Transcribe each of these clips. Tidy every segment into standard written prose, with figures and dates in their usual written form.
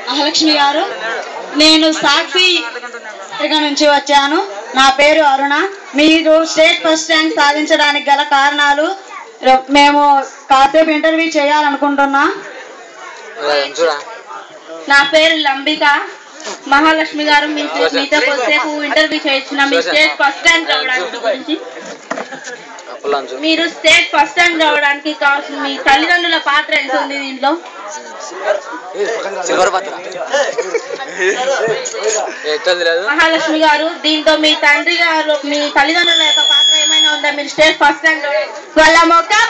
మహాలక్ష్మి గారు, నేను సాక్షి నుంచి వచ్చాను. నా పేరు అరుణ. మీరు స్టేట్ ఫస్ట్ ర్యాంక్ సాధించడానికి గల కారణాలు మేము కాసేపు ఇంటర్వ్యూ చేయాలనుకుంటున్నా. నా పేరు లంబిక. మహాలక్ష్మి గారు మీతో కొద్దిసేపు ఇంటర్వ్యూ చేయించిన మీ స్టేట్ ఫస్ట్ ర్యాంక్ రావడానికి గురించి. మీరు స్టేట్ ఫస్ట్ ర్యాంక్ రావడానికి కావాల్సిన మీ తల్లిదండ్రుల పాత్ర ఎంత ఉంది దీంట్లో? మహాలక్ష్మి గారు, దీంతో మీ తండ్రి గారు మీ తల్లిదండ్రుల యొక్క పాత్ర ఏమైనా ఉందా? మీరు స్టేట్ ఫస్ట్ ర్యాంక్ వాళ్ళ ముఖం,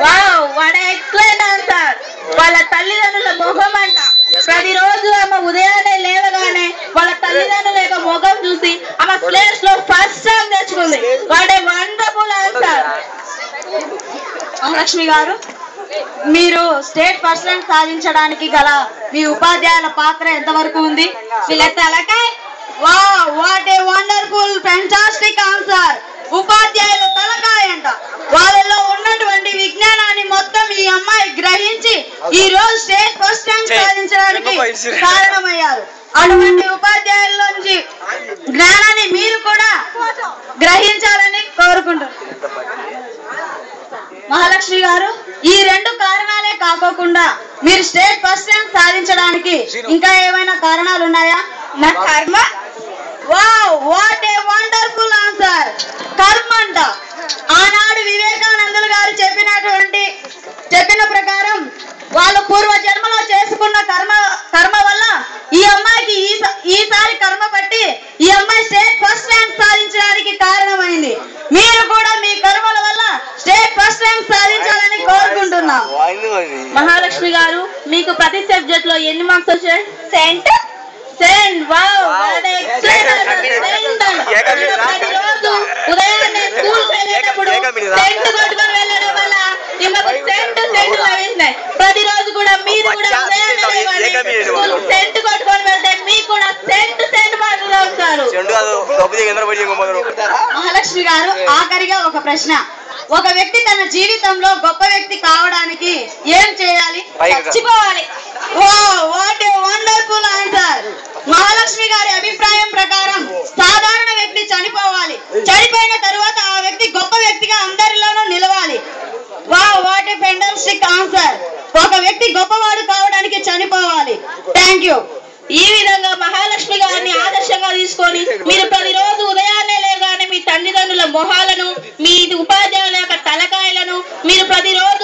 వావ్ వాట్ ఎక్సలెంట్ ఆన్సర్. వాళ్ళ తల్లిదండ్రుల ముఖం అంట. ప్రతిరోజు ఆమె ఉదయాన్నే లేవగానే వాళ్ళ తల్లిదండ్రుల యొక్క ముఖం చూసి ఆమె స్టేట్స్ లో ఫస్ట్ ర్యాంక్ తెచ్చుకుంది. What a wonderful answer. Mahalakshmi గారు, మీరు స్టేట్ ఫస్ట్ ర్యాంక్ సాధించడానికి గల మీ ఉపాధ్యాయుల పాత్ర ఎంతవరకు ఉంది? వీళ్ళ తలకాయ. Wow what a wonderful fantastic answer. ఉపాధ్యాయుల తలకాయ అంట. వాళ్ళలో ఉన్నటువంటి విజ్ఞానాన్ని మొత్తం ఈ అమ్మాయి గ్రహించి ఈ రోజు స్టేట్ ఫస్ట్ ర్యాంక్ సాధించడానికి కారణమయ్యారు. అటువంటి ఉపాధ్యాయుల నుంచి జ్ఞానాన్ని మీరు కూడా గ్రహించాలని కోరుకుంటున్నారు. మహాలక్ష్మి గారు, ఈ రెండు కారణాలే కాకోకుండా మీరు స్టేట్ ఫస్ట్ ర్యాంక్ సాధించడానికి ఇంకా ఏమైనా కారణాలు ఉన్నాయా? నా కర్మ. Wow what a wonderful answer. కర్మ అంట. ఆనాడు వివేకానందులు గారు చెప్పిన ప్రకారం వాళ్ళు పూర్వ జన్మలో చేసుకున్న కర్మ వల్ల ఈ అమ్మాయికి ఈసారి కర్మ పట్టి ఈ అమ్మాయి స్టేట్ ఫస్ట్ ర్యాంక్ సాధించడానికి కారణమైంది. మీరు కూడా మీ కర్మల వల్ల స్టేట్ ఫస్ట్ ర్యాంక్ సాధించాలని కోరుకుంటున్నా. మహాలక్ష్మి గారు, మీకు ప్రతి సబ్జెక్ట్ లో ఎన్ని మార్క్స్ వచ్చాయి? సెంట్. Wow what excellent. ప్రతిరోజు ఉదయాన్నే స్కూల్ వెళ్ళేటప్పుడు సెంట్ కొట్టుకొని వెళ్ళడం వల్ల ఈమెకు సెంట్ లభిస్తున్నాయి. ప్రతిరోజు కూడా మీరు కూడా ఉదయాన్నే సెంట్ కొట్టుకొని వెళ్తే మీకు కూడా సెంట్ మార్కులు వస్తారు. మహాలక్ష్మి గారు, ఆఖరిగా ఒక ప్రశ్న. ఒక వ్యక్తి తన జీవితంలో గొప్ప వ్యక్తి కావడానికి ఏం చేయాలి? చచ్చిపోవాలి. Wow what a wonderful answer. Mahalakshmi గారి అభిప్రాయం ప్రకారం సాధారణ వ్యక్తి చనిపోవాలి. చనిపోయిన తరువాత ఆ వ్యక్తి గొప్ప వ్యక్తిగా అందరిలోనూ నిలవాలి. Wow what a fantastic answer. ఒక వ్యక్తి గొప్పవాడు కావడానికి చనిపోవాలి. Thank you. ఈ విధంగా మహాలక్ష్మి గారిని ఆదర్శంగా తీసుకొని మీరు ప్రతిరోజు ఉదయాన్నే లేగానే మీ తల్లిదండ్రుల మొహాలను, మీ ఉపాధ్యాయుల యొక్క తలకాయలను మీరు ప్రతిరోజు